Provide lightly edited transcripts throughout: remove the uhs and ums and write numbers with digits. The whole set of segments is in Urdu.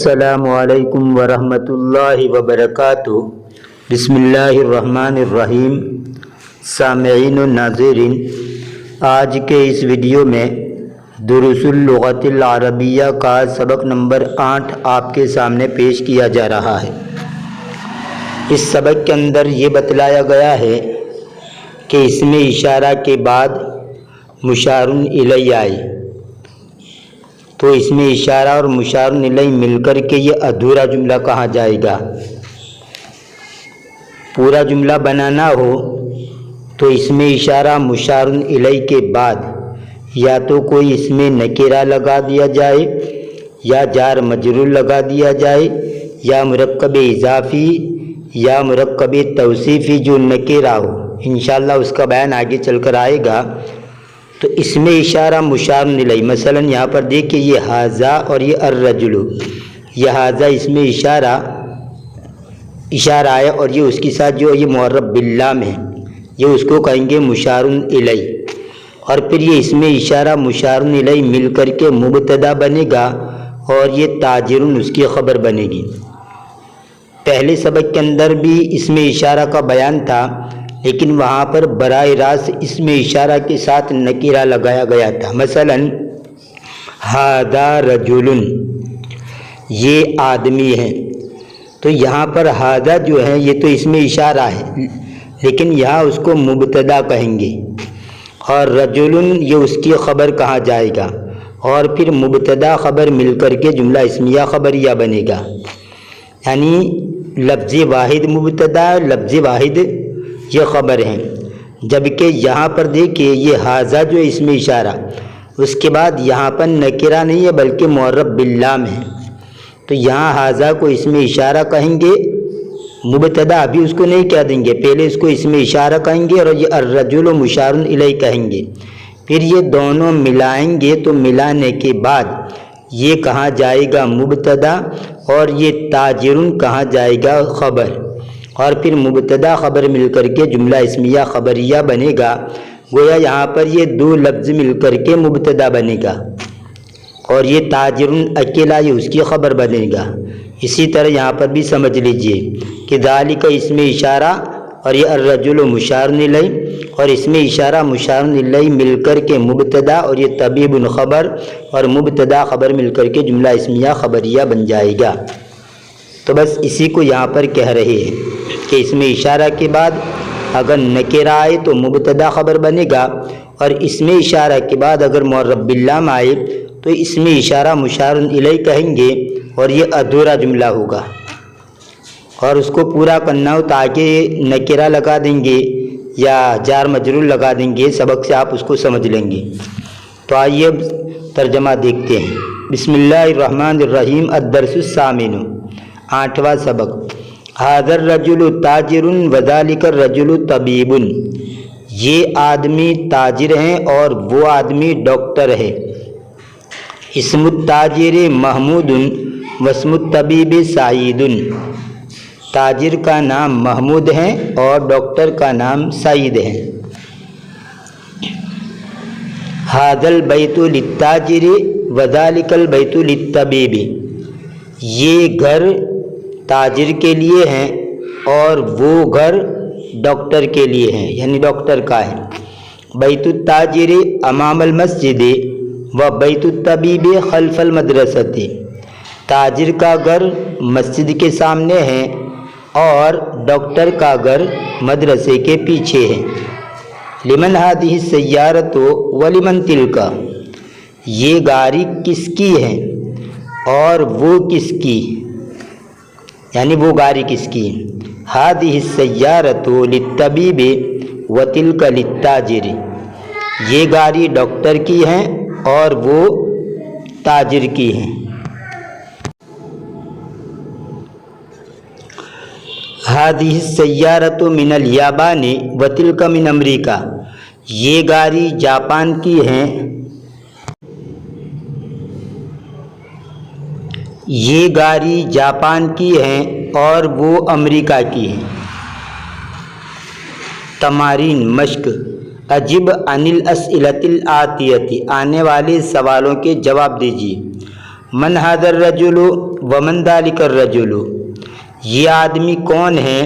السلام علیکم ورحمۃ اللہ وبرکاتہ۔ بسم اللہ الرحمن الرحیم۔ سامعین و ناظرین، آج کے اس ویڈیو میں دروس اللغۃ العربیہ کا سبق نمبر 8 آپ کے سامنے پیش کیا جا رہا ہے۔ اس سبق کے اندر یہ بتلایا گیا ہے کہ اسم اشارہ کے بعد مشار الیہ آئے تو اس میں اشارہ اور مشار الیہ مل کر کے یہ ادھورا جملہ کہا جائے گا۔ پورا جملہ بنانا ہو تو اس میں اشارہ مشار الیہ کے بعد یا تو کوئی اس میں نکرہ لگا دیا جائے یا جار مجرور لگا دیا جائے یا مرکب اضافی یا مرکب توصیفی جو نکرہ ہو، انشاءاللہ اس کا بیان آگے چل کر آئے گا۔ تو اس میں اشارہ مشار الیہ، مثلا یہاں پر دیکھیں یہ ھذا اور یہ الرجل، یہ ھذا اس میں اشارہ ہے اور یہ اس کے ساتھ جو یہ معرب باللام ہے یہ اس کو کہیں گے مشار الیہ، اور پھر یہ اس میں اشارہ مشار الیہ مل کر کے مبتدا بنے گا اور یہ تاجر اس کی خبر بنے گی۔ پہلے سبق کے اندر بھی اس میں اشارہ کا بیان تھا، لیکن وہاں پر براہ راست اس میں اشارہ کے ساتھ نکرہ لگایا گیا تھا۔ مثلا ھذا رجل، یہ آدمی ہے، تو یہاں پر ھذا جو ہے یہ تو اس میں اشارہ ہے، لیکن یہاں اس کو مبتدا کہیں گے اور رجل یہ اس کی خبر کہا جائے گا، اور پھر مبتدا خبر مل کر کے جملہ اسمیہ خبریہ بنے گا، یعنی لفظ واحد مبتدا، لفظ واحد یہ خبر ہے۔ جبکہ یہاں پر دیکھیے یہ ھذا جو اس میں اشارہ، اس کے بعد یہاں پر نکرہ نہیں ہے بلکہ معرب باللام ہے، تو یہاں ھذا کو اس میں اشارہ کہیں گے، مبتدا ابھی اس کو نہیں کہہ دیں گے، پہلے اس کو اس میں اشارہ کہیں گے اور یہ الرجل مشار الیہ کہیں گے، پھر یہ دونوں ملائیں گے تو ملانے کے بعد یہ کہا جائے گا مبتدا اور یہ تاجرن کہا جائے گا خبر، اور پھر مبتدا خبر مل کر کے جملہ اسمیہ خبریہ بنے گا۔ گویا یہاں پر یہ دو لفظ مل کر کے مبتدا بنے گا اور یہ تاجرن اکیلا یہ اس کی خبر بنے گا۔ اسی طرح یہاں پر بھی سمجھ لیجئے کہ ذالک اس میں اشارہ اور یہ الرجل مشار الیہ اور اس میں اشارہ مشار الیہ مل کر کے مبتدا اور یہ طبیب خبر اور مبتدا خبر مل کر کے جملہ اسمیہ خبریہ بن جائے گا۔ تو بس اسی کو یہاں پر کہہ رہے ہیں کہ اس میں اشارہ کے بعد اگر نکرہ آئے تو مبتدا خبر بنے گا، اور اس میں اشارہ کے بعد اگر معرب باللام آئے تو اس میں اشارہ مشار الیہ کہیں گے اور یہ ادھورا جملہ ہوگا، اور اس کو پورا کرنا ہو تاکہ نکرہ لگا دیں گے یا جار مجرور لگا دیں گے، سبق سے آپ اس کو سمجھ لیں گے۔ تو آئیے اب ترجمہ دیکھتے ہیں۔ بسم اللہ الرحمن الرحیم۔ الدرس الثامن، 8واں سبق۔ ھذا الرجل تاجر وذلک الرجل طبیب، یہ آدمی تاجر ہیں اور وہ آدمی ڈاکٹر ہے۔ اسم التاجر محمود واسم الطبیب سعید، تاجر کا نام محمود ہے اور ڈاکٹر کا نام سعید ہے۔ ھذا البیت للتاجر وذلک البیت للطبیب، یہ گھر تاجر کے لیے ہیں اور وہ گھر ڈاکٹر کے لیے ہیں، یعنی ڈاکٹر کا ہے۔ بیت التاجر امام المسجد و بیت الطبیب خلف المدرسۃ، تاجر کا گھر مسجد کے سامنے ہے اور ڈاکٹر کا گھر مدرسے کے پیچھے ہے۔ لمن هذه السیارة ولمن تلک، یہ گاڑی کس کی ہے اور وہ کس کی، یعنی وہ گاڑی کس کی۔ هذه السیارة للطبیب وتلک للتاجر، یہ گاڑی ڈاکٹر کی ہے اور وہ تاجر کی ہے۔ هذه السیارة من الیابان وتلک من امریکہ، یہ گاڑی جاپان کی ہے، یہ گاڑی جاپان کی ہے اور وہ امریکہ کی ہے۔ تمارین مشق۔ اجب عن الاسئلۃ الآتیۃ، آنے والے سوالوں کے جواب دیجیے۔ من هذا الرجل ومن ذلك الرجل، یہ آدمی کون ہے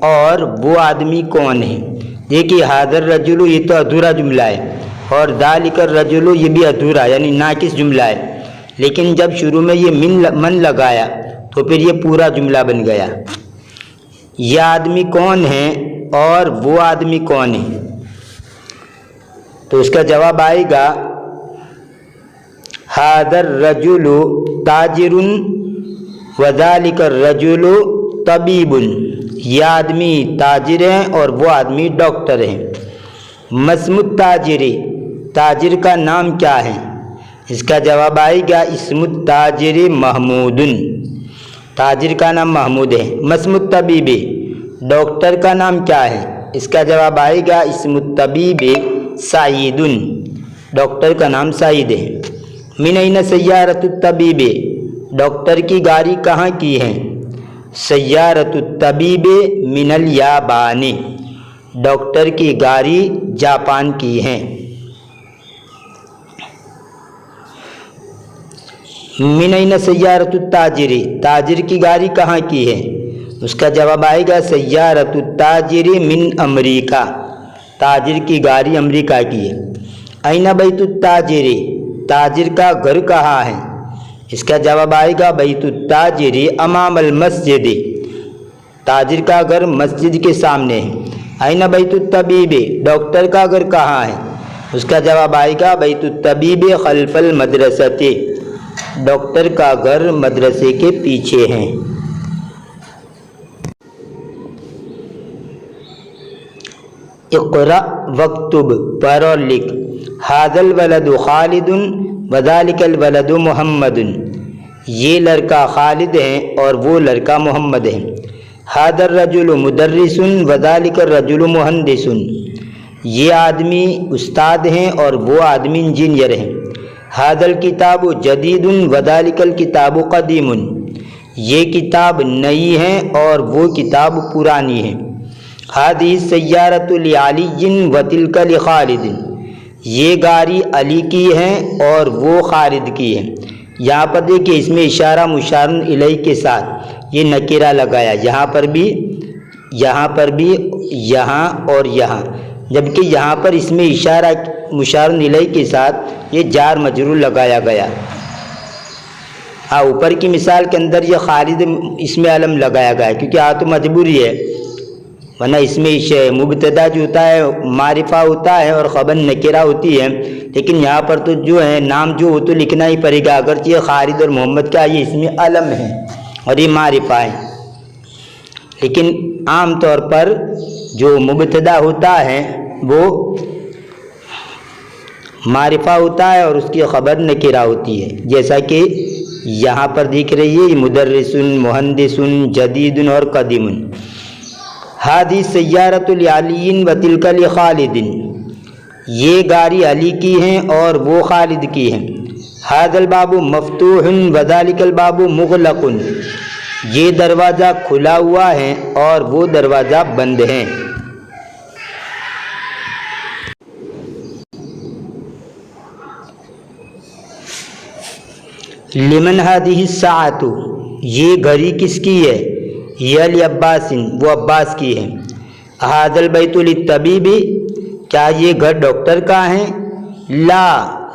اور وہ آدمی کون ہے۔ دیکھیے حاضر رجل یہ تو ادھورا جملہ ہے اور ذالک الرجل یہ بھی ادھورا یعنی ناقص جملہ ہے، لیکن جب شروع میں یہ من لگایا تو پھر یہ پورا جملہ بن گیا۔ یہ آدمی کون ہے اور وہ آدمی کون ہے، تو اس کا جواب آئے گا ھذا الرجل تاجر وذالک الرجل طبیب، یہ آدمی تاجر ہیں اور وہ آدمی ڈاکٹر ہیں۔ مسم التاجر، تاجر کا نام کیا ہے، اس کا جواب آئے گا اسم التاجر محمود، تاجر کا نام محمود ہے۔ مسم الطبیب، ڈاکٹر کا نام کیا ہے، اس کا جواب آئے گا اسم الطبیب سعید، ڈاکٹر کا نام سعید ہے۔ من این سیارۃ الطبیب، ڈاکٹر کی گاڑی کہاں کی ہے، سیارۃ الطبیب من الیابان، ڈاکٹر کی گاڑی جاپان کی ہے۔ من این سیارۃ التاجر، تاجر کی گاڑی کہاں کی ہے، اس کا جواب آئے گا سیارۃ التاجر من امریکہ، تاجر کی گاڑی امریکہ کی ہے۔ این بیت التاجر، تاجر کا گھر کہاں ہے، اس کا جواب آئے گا بیت التاجر امام المسجد، تاجر کا گھر مسجد کے سامنے ہے۔ این بیت الطبیب، ڈاکٹر کا گھر کہاں ہے، اس کا جواب آئے گا بیت الطبیب خلف المدرسۃ، ڈاکٹر کا گھر مدرسے کے پیچھے ہے۔ اقرأ واکتب، پڑھ اور لکھ۔ ھذا الولد خالد وذلک الولد محمد، یہ لڑکا خالد ہے اور وہ لڑکا محمد ہے۔ ھذا الرجل مدرس وذلک الرجل مہندس، یہ آدمی استاد ہیں اور وہ آدمی انجینئر ہیں۔ ھذا الکتاب جدید وذلک الکتاب قدیم، یہ کتاب نئی ہے اور وہ کتاب پرانی ہے۔ ھذہ السیارۃ لعلی وتلک لخالد، یہ گاڑی علی کی ہے اور وہ خالد کی ہے۔ یہاں پر دیکھیے اس میں اشارہ مشار الیہ کے ساتھ یہ نکرہ لگایا، یہاں پر بھی یہاں اور یہاں، جبکہ یہاں پر اس میں اشارہ مشار الیہ کے ساتھ یہ جار مجرور لگایا گیا۔ ہاں اوپر کی مثال کے اندر یہ خالد اس میں علم لگایا گیا ہے کیونکہ یہاں تو مجبوری ہے، ورنہ اس میں مبتدا جو ہوتا ہے معرفہ ہوتا ہے اور خبر نکرہ ہوتی ہے، لیکن یہاں پر تو جو ہے نام جو ہو تو لکھنا ہی پڑے گا، اگرچہ یہ خالد اور محمد کا یہ اس میں علم ہے اور یہ معرفہ ہے، لیکن عام طور پر جو مبتدا ہوتا ہے وہ معرفہ ہوتا ہے اور اس کی خبر نکرہ ہوتی ہے، جیسا کہ یہاں پر دیکھ رہی ہے مدرس مہندس جدید اور قدیم۔ ھذہ السیارۃ لعلی وتلک لخالد، یہ گاڑی علی کی ہیں اور وہ خالد کی ہیں۔ ھذا الباب مفتوح وذلک الباب مغلق، یہ دروازہ کھلا ہوا ہے اور وہ دروازہ بند ہے۔ لمن ھذہ الساعۃ، یہ گھڑی کس کی ہے، یہ لعباس، وہ عباس کی ہے۔ ھذا البیت للطبیب، کیا یہ گھر ڈاکٹر کا ہے، لا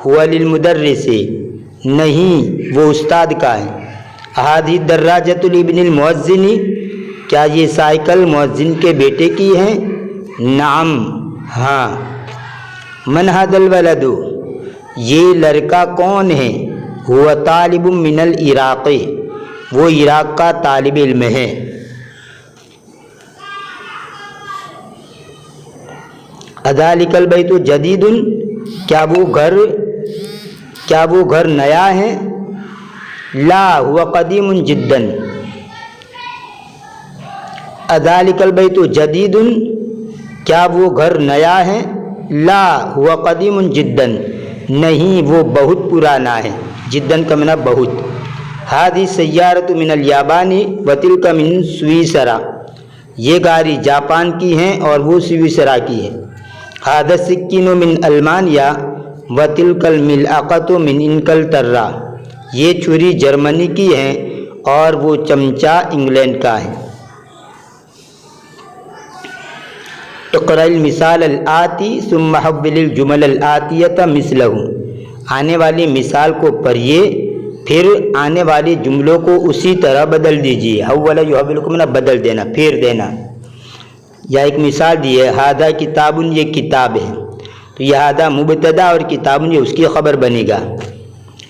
ھو للمدرس، نہیں وہ استاد کا ہے۔ ھذہ الدراجۃ لابن المؤذن، کیا یہ سائیکل مؤذن کے بیٹے کی ہے، نعم ہاں۔ من ھذا الولد، یہ لڑکا کون ہے، ہوا طالب من العراق، وہ عراق کا طالب علم ہے۔ اذالک البیت جدید، کیا وہ گھر نیا ہے، لا ہوا قدیم جدا۔ اذالک البیت جدید، کیا وہ گھر نیا ہے، لا ہوا قدیم جدا، نہیں وہ بہت پرانا ہے، جدن کا معنی بہت۔ ھذہ السیارۃ من الیابان وتلک من سویسرا، یہ گاڑی جاپان کی ہیں اور وہ سویسرا کی ہے۔ ھذا السکین من المانیا وتلک الملعقۃ من انگلترا، یہ چھری جرمنی کی ہے اور وہ چمچہ انگلینڈ کا ہے۔ اقرأ المثال الآتی ثم حول الجمل الآتیۃ مثلہ، آنے والی مثال کو پڑھیے پھر آنے والے جملوں کو اسی طرح بدل دیجیے۔ حول یحول نہ بدل دینا، پھیر دینا۔ یا ایک مثال دی ہے، ھذا کتاب، یہ کتاب ہے، تو یہ ھذا مبتدا اور کتاب یہ اس کی خبر بنے گا،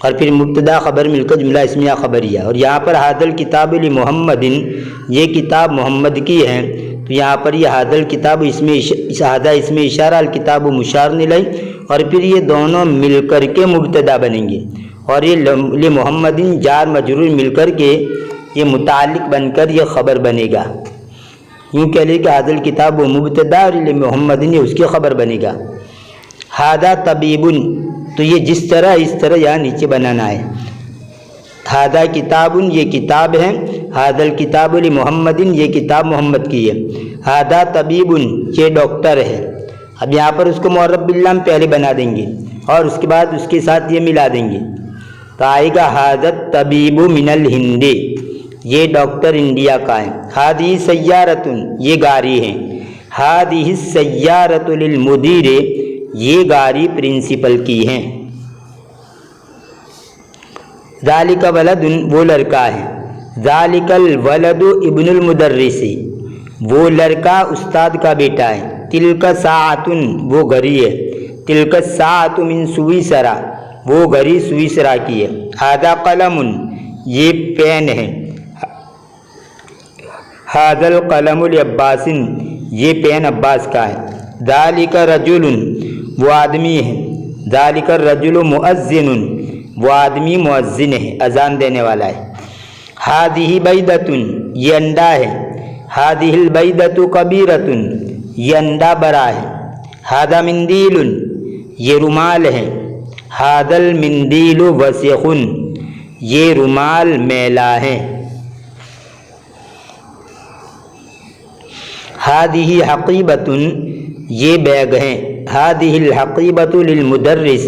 اور پھر مبتدا خبر مل کر جملہ اسمیہ خبریہ۔ اور یہاں پر ھذا الکتاب لمحمد، یہ کتاب محمد کی ہے، تو یہاں پر یہ ھذا الکتاب ھذا اسم اشارہ، الکتاب مشار الیہ، اور پھر یہ دونوں مل کر کے مبتدا بنیں گے، اور یہ لمحمد جار مجرور مل کر کے یہ متعلق بن کر یہ خبر بنے گا۔ یوں کہہ لیں کہ ھذا الکتاب و مبتدا اور لمحمد یہ اس کی خبر بنے گا۔ ھذا طبیب، تو یہ جس طرح اس طرح یہاں نیچے بنانا ہے۔ ھذا کتاب، یہ کتاب ہے، ھذا الکتاب لمحمد، یہ کتاب محمد کی ہے۔ ھذا طبیب، یہ ڈاکٹر ہے۔ اب یہاں پر اس کو معرب باللام پہلے بنا دیں گے اور اس کے بعد اس کے ساتھ یہ ملا دیں گے، تو آئے گا ھذا الطبیب من الہند، یہ ڈاکٹر انڈیا کا ہے۔ ھذہ سیارۃ، یہ گاڑی ہے۔ ھذہ السیارۃ للمدیر، یہ گاڑی پرنسپل کی ہے۔ ذالک ولد، وہ لڑکا ہے۔ ذالک الولد ابن المدرس، وہ لڑکا استاد کا بیٹا ہے۔ تلک ساعۃ، وہ گھڑی ہے۔ تلک الساعۃ من سویسرا، وہ گھڑی سویسرا کی ہے۔ ھذا قلم، یہ پین ہے۔ ھذا القلم لعباس، یہ پین عباس کا ہے۔ ذالک رجل، وہ آدمی ہے۔ ذالک الرجل مؤذن، وہ آدمی مؤذن ہے، اذان دینے والا ہے۔ ھذہ بیضۃ، یہ انڈا ہے۔ ھذہ البیضۃ کبیرۃ، یہ انڈا بڑا ہے۔ ھذا مندیل، یہ رومال ہے۔ ھذا المندیل وسخ، یہ رومال میلا ہے۔ ھذہ حقیبۃ، یہ بیگ ہے۔ ھذہ الحقیبۃ للمدرس،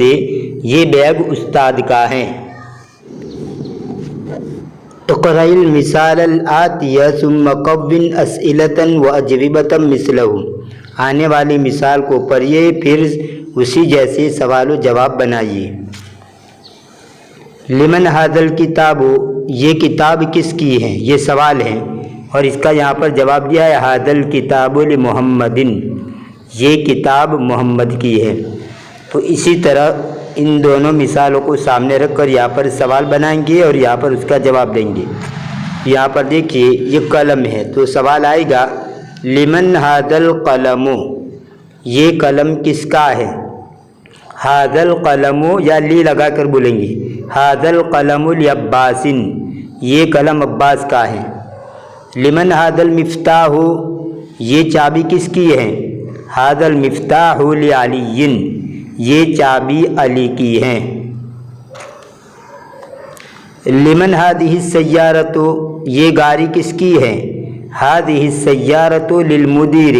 یہ بیگ استاد کا ہے۔ اقرأ المثال الآتی ثم کون اسئلۃ واجوبۃ مثلہ، آنے والی مثال کو پڑھیے پھر اسی جیسے سوال و جواب بنائیے۔ لمن ھذا الکتاب، یہ کتاب کس کی ہے، یہ سوال ہے، اور اس کا یہاں پر جواب دیا ہے ھذا الکتاب لمحمد، یہ کتاب محمد کی ہے۔ تو اسی طرح ان دونوں مثالوں کو سامنے رکھ کر یہاں پر سوال بنائیں گے اور یہاں پر اس کا جواب دیں گے۔ یہاں پر دیکھیے یہ قلم ہے، تو سوال آئے گا لمن ھذا القلم، یہ قلم کس کا ہے۔ ھذا القلم، یا لی لگا کر بولیں گے۔ ھذا القلم لعباس، یہ قلم عباس کا ہے۔ لمن ھذا المفتاح، یہ چابی کس کی ہے۔ ھذا المفتاح لعلی، یہ چابی علی کی ہے۔ لمن ھذہ السیارۃ، یہ گاڑی کس کی ہے۔ ھذہ السیارۃ للمدیر،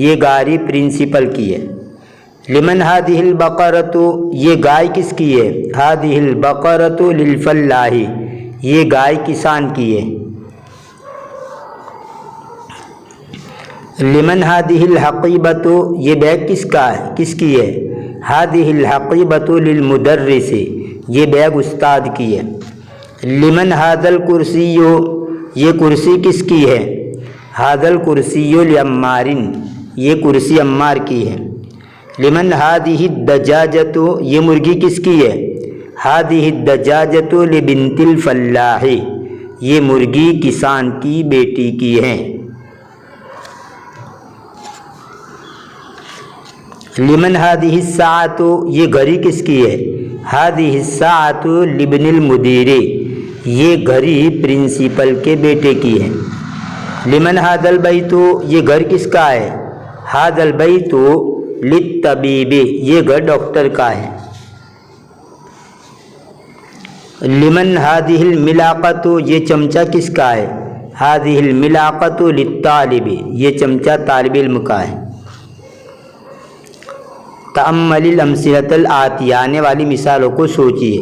یہ گاڑی پرنسپل کی ہے۔ لمن ھذہ البقرۃ، یہ گائے کس کی ہے۔ ھذہ البقرۃ للفلاح، یہ گائے کسان کی ہے۔ لمن ھذہ الحقیبۃ، یہ بیگ کس کا ہے، کس کی ہے۔ ھذہ الحقیبۃ للمدرس، یہ بیگ استاد کی ہے۔ لمن ھذا الکرسی، یہ کرسی کس کی ہے۔ ھذا الکرسی لعمار، یہ کرسی عمار کی ہے۔ لمن ھذہ الدجاجۃ، یہ مرغی کس کی ہے۔ ھذہ الدجاجۃ لبنت الفلاح، یہ مرغی کسان کی بیٹی کی ہے۔ لمن ھذہ الساعۃ، یہ گھڑی کس کی ہے۔ ھذہ الساعۃ لابن المدیر، یہ گھڑی پرنسپل کے بیٹے کی ہے۔ لمن ھذا البیت، یہ گھر کس کا ہے۔ ھذا البیت للطبیب، یہ گھر ڈاکٹر کا ہے۔ لمن ھذہ الملاقۃ، یہ چمچہ کس کا ہے۔ ھذہ الملاقۃ للطالب، یہ چمچہ طالب علم کا ہے۔ تأمل الامثلۃ الآتیہ، آنے والی مثالوں کو سوچیے۔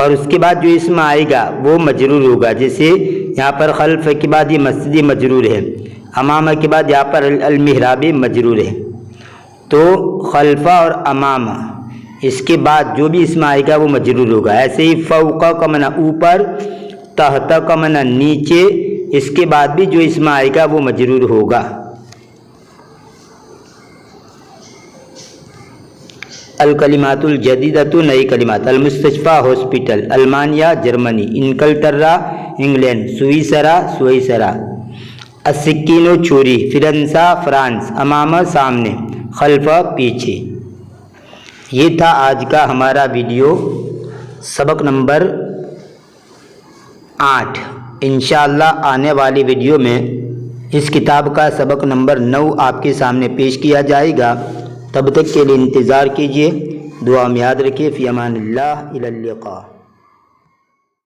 اور اس کے بعد جو اسم آئے گا وہ مجرور ہوگا، جیسے یہاں پر خلف کے بعد یہ مسجد مجرور ہے، امامہ کے بعد یہاں پر المحراب مجرور ہے، تو خلفہ اور امامہ اس کے بعد جو بھی اسم آئے گا وہ مجرور ہوگا۔ ایسے ہی فوق کا معنی اوپر، تحت کا معنی نیچے، اس کے بعد بھی جو اسم آئے گا وہ مجرور ہوگا۔ الکلمات الجدیدۃ نئی کلمات، المستشفى ہاسپٹل، المانیہ جرمنی، انکلترا انگلینڈ، سوئسرا سوئسرا، السکین چھری، فرنسا فرانس، امامہ سامنے، خلفہ پیچھے۔ یہ تھا آج کا ہمارا ویڈیو سبق نمبر 8۔ انشاءاللہ آنے والی ویڈیو میں اس کتاب کا سبق نمبر 9 آپ کے سامنے پیش کیا جائے گا۔ تب تک کے لیے انتظار کیجیے، دعا میں یاد رکھیے۔ فی امان اللہ، الی اللقاء۔